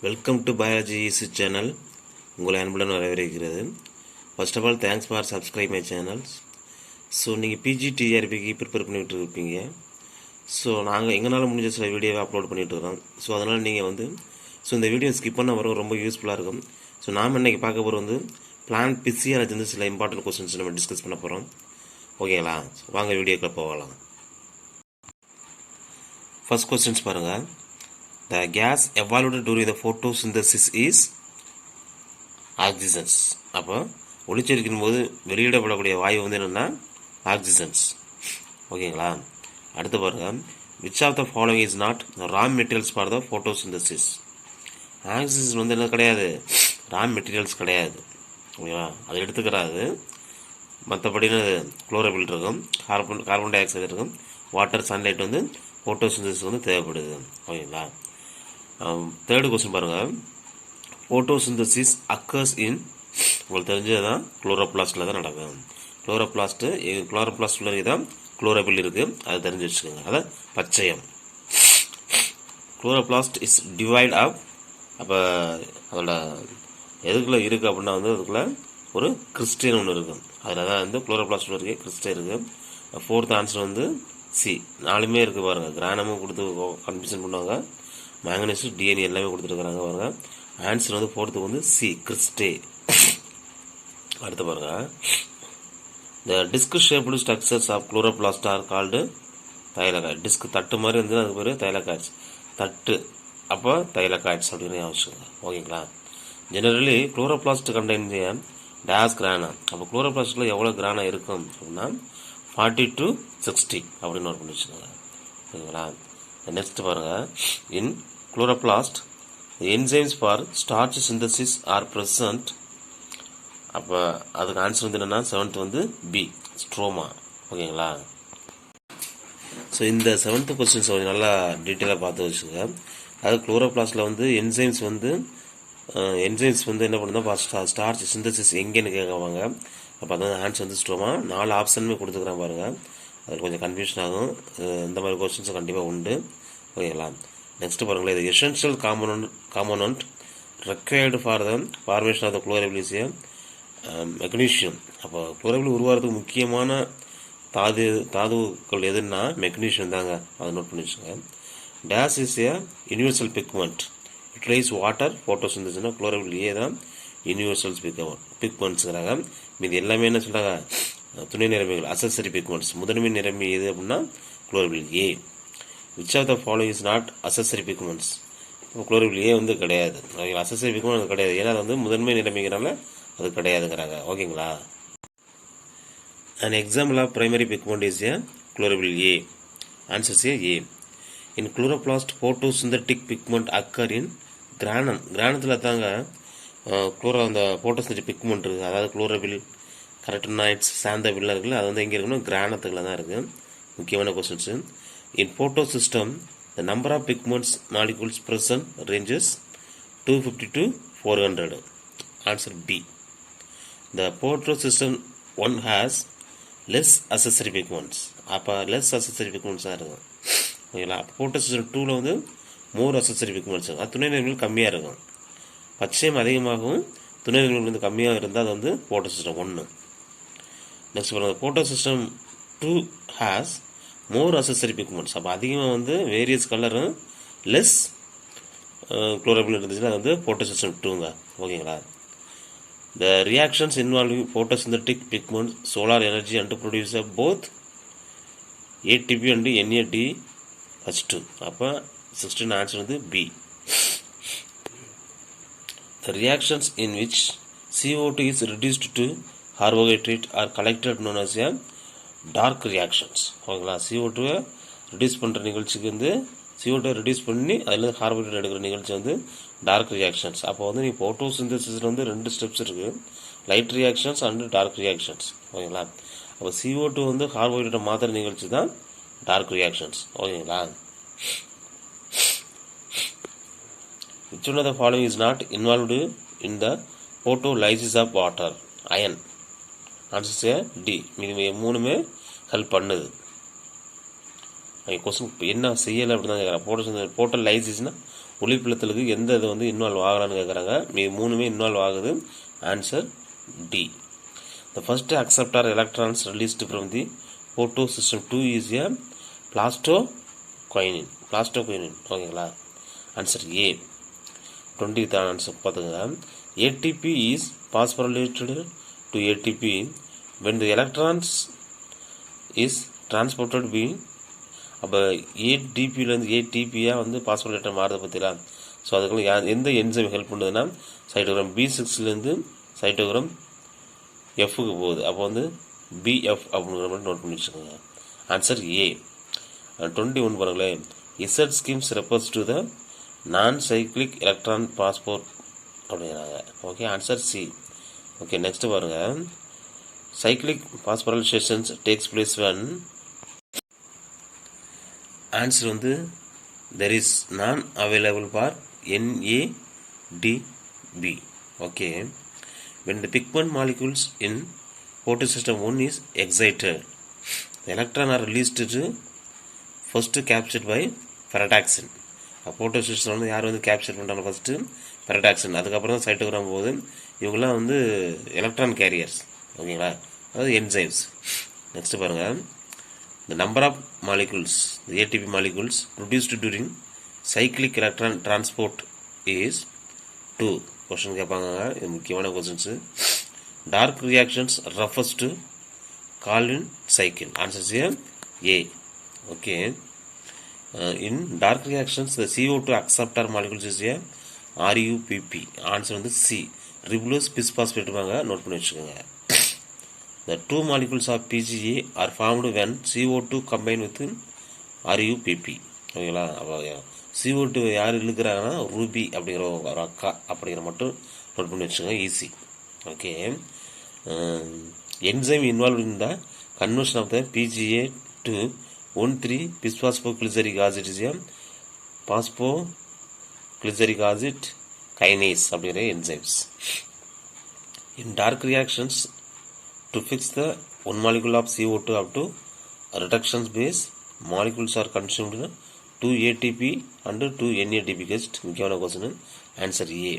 Welcome to biology easy channel. உங்களை அன்புடன் வரவேற்கிறது. First of all thanks for subscribe my channels. So நீங்கள் பிஜிடிஆர்பிக்கு ப்ரிப்பேர் பண்ணிகிட்டு இருப்பீங்க. ஸோ நாங்கள் எங்களால் முடிஞ்ச சில வீடியோவை அப்லோட் பண்ணிகிட்டு இருக்கோம். ஸோ அதனால் நீங்கள் இந்த வீடியோ ஸ்கிப் பண்ண வர ரொம்ப யூஸ்ஃபுல்லாக இருக்கும். ஸோ நாம் இன்றைக்கி பார்க்க போகிற பிளான்ட் பிசியாலஜி சில இம்பார்ட்டன்ட் கொஸ்டின்ஸ் நம்ம டிஸ்கஸ் பண்ண போகிறோம். ஓகேங்களா? வாங்க வீடியோக்குள்ள போகலாம். ஃபர்ஸ்ட் கொஸ்டின்ஸ் பாருங்கள். The gas evolved during the photosynthesis is oxygens. அப்போ ஒளிச்சேர்க்கையின் போது வெளியிடப்படக்கூடிய வாயு என்னென்னா ஆக்சிஜன்ஸ். ஓகேங்களா? அடுத்து பாருங்க, which of the following is not raw materials for the photosynthesis? Oxygen என்ன கிடையாது, ரா மெட்டீரியல்ஸ் கிடையாது. ஓகேவா? அதை எடுத்துக்கிறாது. மற்றபடி குளோரோபில் இருக்கும், கார்பன் டை ஆக்சைடு இருக்கும், வாட்டர், சன்லைட் ஃபோட்டோசிந்தசிஸ் தேவைப்படுது. ஓகேங்களா? தேர்டு கொஸ்டின் பாருங்கள். ஃபோட்டோசிந்தசிஸ் அக்கர்ஸ் இன், உங்களுக்கு தெரிஞ்சதுதான் குளோரோபிளாஸ்டில் தான் நடக்கும். குளோரோபிளாஸ்ட் உள்ள தான் குளோரோபில் இருக்குது, அதை தெரிஞ்சு வச்சுக்கோங்க. அதை பச்சையம். குளோரோபிளாஸ்ட் இஸ் டிவைட் ஆஃப், அப்போ அதோட எதுக்குள்ளே இருக்குது அப்படின்னா அதுக்குள்ளே ஒரு கிறிஸ்டின் ஒன்று இருக்கும். அதில் தான் குளோரோபிளாஸ்ட் இருக்குது, கிறிஸ்டின் இருக்குது. Fourth answer C. நாலுமே இருக்குது பாருங்கள். கிரானமும் கொடுத்து கன்ஃபியூஷன் பண்ணுவாங்க. மேங்கனீசு, டிஎன்ஏ எல்லாமே கொடுத்துருக்குறாங்க பாருங்க. ஆன்சர் ஃபோர்த்துக்கு சி, கிறிஸ்டே. அடுத்து பாருங்க, the disc shaped structures of chloroplast are called thylakoid. Disc தட்டு மாதிரி அதுக்கு பேர் தைலகாய்ட்ஸ். தட்டு அப்போ தைலகாய்ட்ஸ் அப்படின்னு யோசிச்சுக்கோங்க. ஓகேங்களா? Generally chloroplast contain days kirana. அப்போ குளோரோபிளாஸ்டில் எவ்வளோ கிரானா இருக்கும் அப்படின்னா 40 to 60 அப்படின்னு நோட் பண்ணி வச்சுக்கோங்க. ஓகேங்களா? நெக்ஸ்ட் பாருங்க, in chloroplast enzymes for starch synthesis are present. அப்போ அதுக்கு ஆன்சர் என்னன்னா 7th பி, ஸ்ட்ரோமா. ஓகேங்களா? ஸோ இந்த 7th கொஸ்டின்ஸ் நல்லா டீட்டெயிலாக பார்த்து வச்சுக்கோங்க. அதாவது குளோரோபிளாஸ்டில் என்சைம்ஸ் என்ன பண்ணுதா, ஸ்டார்ச் சிந்தசிஸ் எங்கேன்னு கேட்குவாங்க. அப்போ அதான் ஆன்சர் ஸ்ட்ரோமா. 4 ஆப்ஷனுமே கொடுத்துக்கிறேன் பாருங்கள். அது கொஞ்சம் கன்ஃபியூஷன் ஆகும். இந்த மாதிரி கொஸ்டின்ஸும் கண்டிப்பாக உண்டு. ஓகேங்களா? நெக்ஸ்ட் பாருங்களேன், இது essential component required for the formation of the chlorophyll is magnesium. அப்போ குளோரோபில் உருவாகிறதுக்கு முக்கியமான தாதுக்கள் எதுன்னா மெக்னீஷியம் தாங்க. அதை நோட் பண்ணி வச்சுங்க. This is a universal pigment. It rise water ஃபோட்டோசிந்தசிஸ்னா குளோரோபில் ஏ தான் யூனிவர்சல் பிக்மெண்ட்ஸுங்கிறாங்க. மீது எல்லாமே என்ன சொல்கிறாங்க, துணை நிறமிகள், அசசரி பிக்மெண்ட்ஸ். முதன்மை நிறமி எது அப்படின்னா chlorophyll a. Which of the following is not accessory pigments. Chlorophyll a கிடையாது. ஓகேங்களா? அசசரி பிக்மெண்ட் அது கிடையாது. ஏன்னா அது முதன்மை நிறமிங்கிறனால அது கிடையாதுங்கிறாங்க. ஓகேங்களா? And example of primary pigment is a chlorophyll a. Answers a. In chloroplast photosynthetic pigment occur in granum. கிரானத்தில் தாங்க அந்த போட்டோசிந்தட்டிக் பிக்மெண்ட் இருக்குது. அதாவது குளோரோபில், கரட்டனாய்ட்ஸ், சாந்தபில்லாம் இருக்குல்ல, அது எங்கே இருக்குன்னா கிரானத்துக்குள்ள தான் இருக்குது. முக்கியமான questions. In photosystem the number of pigments molecules present ranges 250 to 400. Answer B. The photosystem 1 has less accessory pigments. அப்போ லெஸ் அசசரி பிக்மெண்ட்ஸாக இருக்கும். ஓகேங்களா? போட்டோ சிஸ்டம் 2ல் மோர் அசசரி பிக்மெண்ட்ஸ் இருக்கும். அது துணை நிறங்கள் கம்மியாக இருக்கும். பச்சையம் அதிகமாகவும் துணை நிறங்கள் கம்மியாக இருந்தால் அது போட்டோ சிஸ்டம் 1. நெக்ஸ்ட் பாருங்கள், photo system 2 has more accessory pigments. அப்போ அதிகமாக வேரியஸ் கலரும் லெஸ் குளோரோபில் இருந்துச்சுன்னா அது போட்டோ சிஸ்டம் 2ங்க. ஓகேங்களா? The reactions involving photosynthetic pigment solar energy and produce both ATP and NADH2. அப்போ 16 answer B. The reactions in which CO2 is reduced to carbohydrate are collected known as a dark reactions. ஓகேங்களா? CO2 reduce பண்ணுற நிகழ்ச்சிக்கு CO2 reduce பண்ணி அதில் carbohydrate எடுக்கிற நிகழ்ச்சி dark reactions. அப்போ நீ போட்டோசிந்தசிஸில் 2 ஸ்டெப்ஸ் இருக்குது, light reactions and dark reactions. ஓகேங்களா? அப்போ CO2 கார்போஹைட்ரேட்டை மாற்றுற நிகழ்ச்சி தான் டார்க் ரியாக்ஷன்ஸ். ஓகேங்களா? Which one of the following is not involved in the photolysis of water? Iron. Answer D. மீது 3மே ஹெல்ப் பண்ணுது. அவங்க கொஸ்டின் என்ன செய்யலை அப்படின்னு தான் கேட்குறாங்க. போர்ட்டல் லைசிஸ்னா ஒளிப்பிளத்தலுக்கு எந்த இது வந்து இன்வால்வ் ஆகலான்னு கேட்குறாங்க. மூணுமே இன்வால்வ் ஆகுது. Answer D. The first acceptor electrons released from the photo system 2 is a plastoquinine. ஓகேங்களா? Answer A. 20th ஆன்சர் பார்த்துங்க. ATP is phosphorylated to ATP when the electrons is transported by. அப்போ ஏடிபியிலேருந்து ஏடிபியாக வந்து பாஸ்போரேட்டர் மாறுறது பற்றில. So அதுக்குள்ள எந்த enzyme help பண்ணுதுன்னா cytogram B6லேருந்து cytogram எஃப்க்கு போகுது. அப்போ வந்து பிஎஃப் அப்படிங்கிற மாதிரி நோட் பண்ணி வச்சுக்கோங்க. Answer A. 21 பாருங்களேன். Z schemes refers to the non cyclic electron passport அப்படிங்கிறாங்க. Okay, answer C. Okay, next பாருங்கள். Cyclic phosphorylations takes place when. Answer வந்து there is non available for NADB. Okay, when the pigment molecules in photosystem 1 is excited, the electron are released to first captured by ferritaxin. Photo system வந்து யார் வந்து capture பண்ணுறாங்க first? ஃபெரடாக்சின். அதுக்கப்புறம் தான் cytogram போகுது. இவங்களாம் வந்து எலக்ட்ரான் கேரியர்ஸ். ஓகேங்களா? அதாவது என்சைம்ஸ். நெக்ஸ்ட் பாருங்கள். The number of molecules, the ATP molecules produced during cyclic electron transport is 2. Question கேட்பாங்க, இது முக்கியமான questions. Dark reactions refers to Calvin cycle. Answer is A. Okay. In dark reactions, the CO2 acceptor molecules is a RUPP. Answer வந்து C. Ribulose bisphosphate note பண்ணி வச்சுக்கோங்க. The two molecules of PGA are formed when CO2 combine with RUPP. ஓகேங்களா? அப்போ CO2 யார் இழுக்கிறாங்கன்னா Ruby அப்படிங்கிற ஒரு அக்கா அப்படிங்கிற மட்டும் நோட் பண்ணி வச்சுக்கோங்க. Easy. Okay. Enzyme involve in the conversion of the PGA to 1,3 bisphosphoglyceric acid is a phosphoglyceric acid kinase அப்படிங்கிற enzymes. In dark reactions, to fix the one molecule of CO2 up to reduction base, molecules are consumed 2 ATP and 2 NADP. Guest முக்கியமான question. Answer A.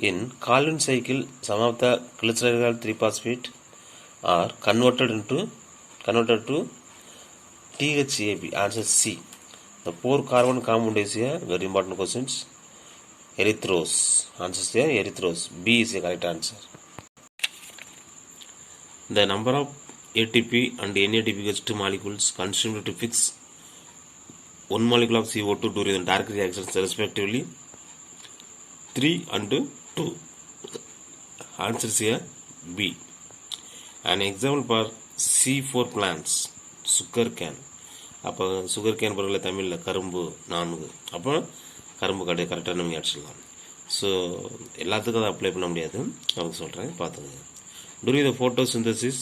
In Calvin cycle, some of the glycerol 3-phosphate are converted to THAP. Answer C. The 4-carbon compound is a very important question. Erythrose. Answer is erythrose. B is the correct answer. The number of ATP and NADP two molecules consumed to fix one molecule of CO2 during the dark reactions respectively 3 and 2. Answer is here B. An example for C4 plants, sugar cane. அப்போ sugar cane பொருளில் தமிழில் கரும்பு 4. அப்போ கரும்பு கடை கரெக்டாக நம்ம அடிச்சிடலாம். ஸோ எல்லாத்துக்கும் அதை அப்ளை பண்ண முடியாது, அவங்க சொல்கிறேன் பார்த்துங்க. During the photosynthesis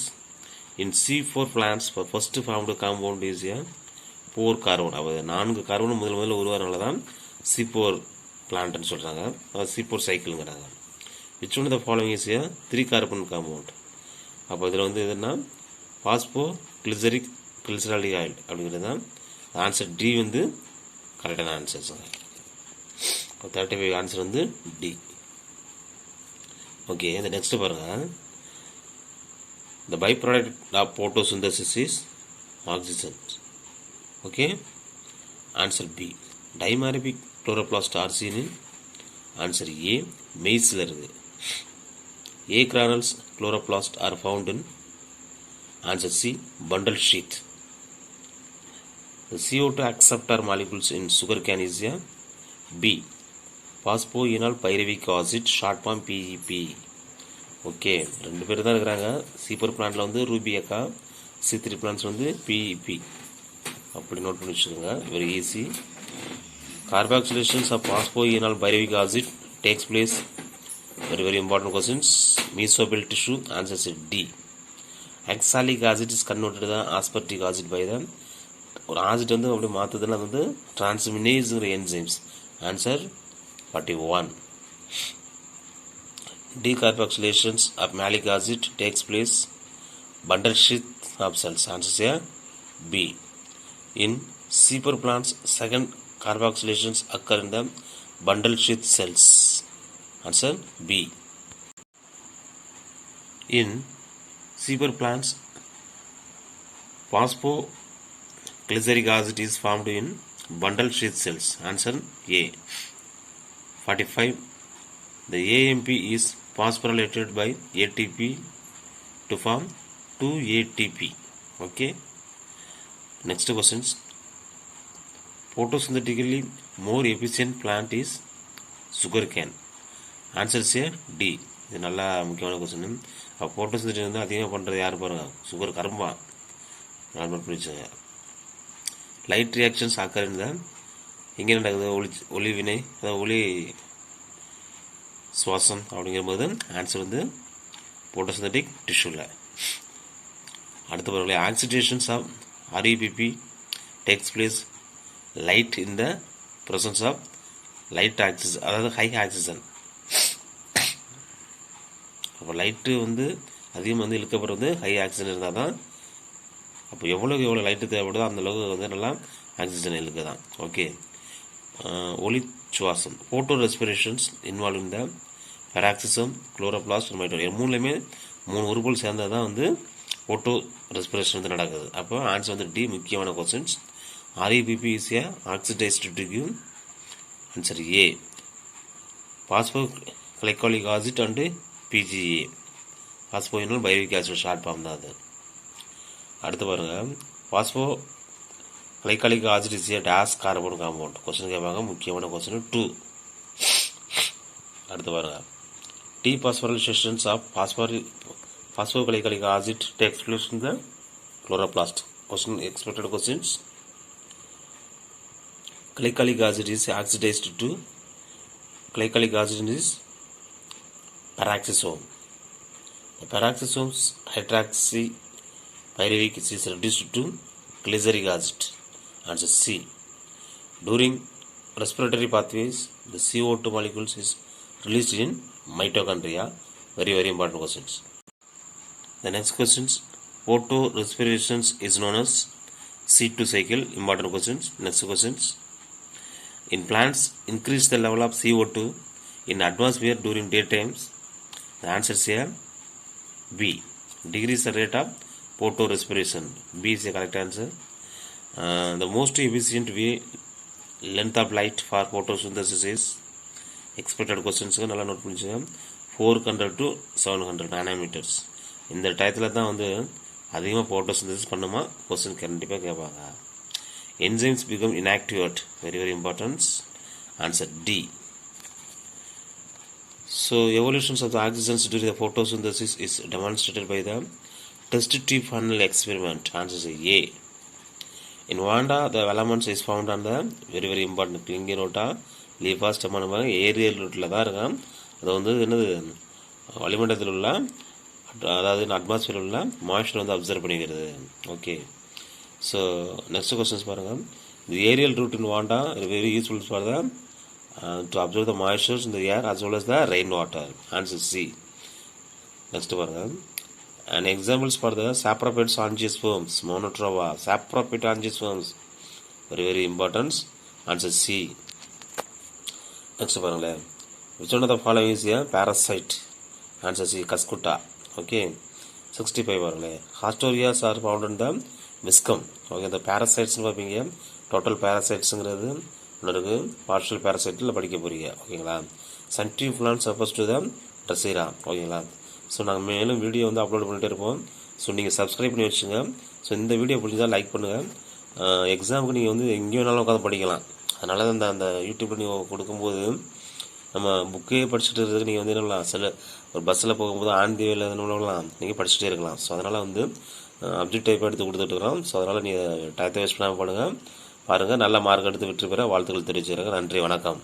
in C4 plants, first formed compound is a 4-carbon. அப்போ 4 கார்பன் முதல்ல உருவாகிறனால தான் C4 பிளான்ட்னு சொல்கிறாங்க, C4 சைக்கிளுங்கிறாங்க. which one of the following is a 3-carbon compound? அப்போ இதில் வந்து எதுனா பாஸ்போகிளிசரிக் கிளிசராலிக் ஆயில் அப்படிங்கிறது தான் ஆன்சர். டி வந்து கரெக்டான ஆன்சர்ஸ். 35 ஆன்சர் வந்து டி. ஓகே, இந்த நெக்ஸ்ட் பாருங்கள். The byproduct of photosynthesis is oxygen. Okay, answer B. Dimerific chloroplast are seen in. Answer A. Maize ல இருக்கு. Acornals chloroplast are found in. Answer C. Bundle sheath. The CO2 acceptor molecules in sugarcane is a B. Phosphoenol pyruvic acid, short form PEP. Okay, 2 பேர் தான் இருக்கிறாங்க. C4 பிளான்ட்டில் வந்து Ruby அக்கா, C3 plants வந்து PEP. அப்படி note பண்ணி வச்சுக்கோங்க, very easy. Carboxylations of phosphoenol pyruvic acid takes place. Very very important questions. Mesobil tissue. Answer is D. Oxalic acid is converted to aspartic acid by the ஒரு acid வந்து அப்படி மாற்றுதுன்னா அது வந்து டிரான்ஸ்மினேஸ்ங்கிற enzymes. Answer 41. Decarboxylations of malic acid takes place bundle sheath of cells. Answer is B. In Seeper plants, second carboxylations occur in the bundle sheath cells. Answer B. In Seeper plants, phosphoglyceric acid is formed in bundle sheath cells. Answer A. 45. The AMP is phosphorylated by ATP to form 2-ATP. Okay. Next questions. Photosynthetically more efficient plant is sugarcane. Answer is D. இது நல்லா முக்கியமான question. அப்போ photosynthesis வந்து அதிகமாக பண்ணுறது யார் பாருங்க, sugar கரும்பா. Normal பிடிச்சாங்க. லைட் ரியாக்ஷன்ஸ் ஆக்கர் இந்த எங்கே நடக்குது, ஒளி வினை, அதாவது ஒளி சுவாசம் அப்படிங்கும்போது ஆன்சர் வந்து ஃபோட்டோசிந்தட்டிக் டிஷ்யூவில். அடுத்த பிறகு oxidations of REPP takes place light in the presence of light oxygen, அதாவது ஹை ஆக்சிஜன். அப்போ லைட்டு வந்து அதிகமாக வந்து இழுக்கப்படுறது ஹை ஆக்சிஜன் இருந்தால் தான். அப்போ எவ்வளோக்கு எவ்வளோ லைட்டு தேவைப்படுதோ அந்தளவுக்கு வந்து நல்லா ஆக்சிஜன் இழுக்க தான். ஓகே. ஒளி சுவாசம் ஃபோட்டோ ரெஸ்பிரேஷன்ஸ் இன்வால்வ் இந்த பெராக்சிசம், குளோரோபிளாஸ்ட், மைட்டோகாண்ட்ரியா. மூணுலேயுமே 3 உறுப்புகள் சேர்ந்தால் தான் வந்து ஃபோட்டோ ரெஸ்பிரேஷன் வந்து நடக்குது. அப்போ ஆன்சர் வந்து டி. முக்கியமான questions. REPP is a oxidised tube. Answer A. Phosphoglycolic acid and PGA. Phosphoenol pyruvic acid short form தான் அது. அடுத்து பாருங்கள், phosphoglycolic acid is a this carbon compound. Question கேட்பாங்க, முக்கியமான கொஸ்டின் 2. அடுத்து பாருங்கள், dephosphorylation of phosphoglycolic acid takes place in the chloroplast. Question expected questions. Glycolic acid is oxidized to glycolic acid is peroxisome. The peroxisome's hydroxy pyruvic is reduced to glyceric acid. Answer C. During respiratory pathways, the CO2 molecules is released in mitochondria. Very very important questions. The next questions. Photorespiration is known as C2 cycle. Important questions. Next questions. In plants, increase the level of CO2 in atmosphere during daytimes. The answer is here B. Decrease the rate of photorespiration. B is the correct answer. The most efficient way length of light for photosynthesis is expected questions. நல்லா note பண்ணிச்சுங்க. 400 to 700 nanometres. இந்த டயத்தில் தான் வந்து அதிகமாக photosynthesis பண்ணுமா question கண்டிப்பாக கேட்பாங்க. Enzymes become inactive at very very important. Answer D. So evolutions of the oxygens during the photosynthesis is demonstrated by the test tube funnel experiment. Answer is A. In Vanda, the elements is found on the very very important Klingenota, Leaf stem aerial ரூட்டில் தான் இருக்கும். அது வந்து என்னது, வளிமண்டலத்தில் உள்ள, அதாவது அட்மாஸ்பியரில் உள்ள மாய்ஸ்சர் வந்து அப்சர்வ் பண்ணிக்கிறது. ஓகே. ஸோ நெக்ஸ்ட் கொஸ்டின்ஸ் பாருங்கள். The aerial root in Vanda very useful for the to observe the moistures in the air as well as the rain water. Answer C. Next பாருங்கள். And examples for the saprophytes angiosperms, monotrova, saprophyte angiosperms. Very very important. Answer C. Next பாருங்களேன். Which one of the following is a parasite? Answer C. Cuscuta. Okay. 65 பாருங்களேன். Hasturias are found in the viscum. Okay. இந்த பேரசைட்ஸ்னு பார்ப்பீங்க. Total பேரசைட்ஸுங்கிறது ஒன்று இருக்குது. Partial பேரசைட்டில் படிக்க போகிறீங்க. ஓகேங்களா. சென்ட்ரிஃபுலான் suppose to the ட்ரெஸிரா. ஓகேங்களா. ஸோ நாங்கள் மேலும் வீடியோ வந்து அப்லோட் பண்ணிகிட்டே இருப்போம். ஸோ நீங்கள் சப்ஸ்கிரைப் பண்ணி வச்சுங்க. ஸோ இந்த வீடியோ பிடிச்சா லைக் பண்ணுங்கள். எக்ஸாமுக்கு நீங்கள் வந்து எங்கேயோ வேணாலும் உட்காந்து படிக்கலாம். அதனால தான் அந்த யூடியூப்பில் நீங்கள் கொடுக்கும்போது நம்ம புக்கே படிச்சுட்டு இருக்கிறதுக்கு நீங்கள் வந்து என்ன சில ஒரு பஸ்ஸில் போகும்போது ஆண்டி வேலை எதுலாம் நீங்கள் படிச்சுட்டே இருக்கலாம். ஸோ அதனால் வந்து அப்ஜெக்ட் டைப் எடுத்து கொடுத்துட்ருக்குறோம். ஸோ அதனால் நீங்கள் டயத்தை வேஸ்ட் பண்ணாமல் பாருங்கள். நல்ல மார்க் எடுத்து வெற்றி பெற வாழ்த்துக்கள் தெரிவிச்சுக்கிறேன். நன்றி, வணக்கம்.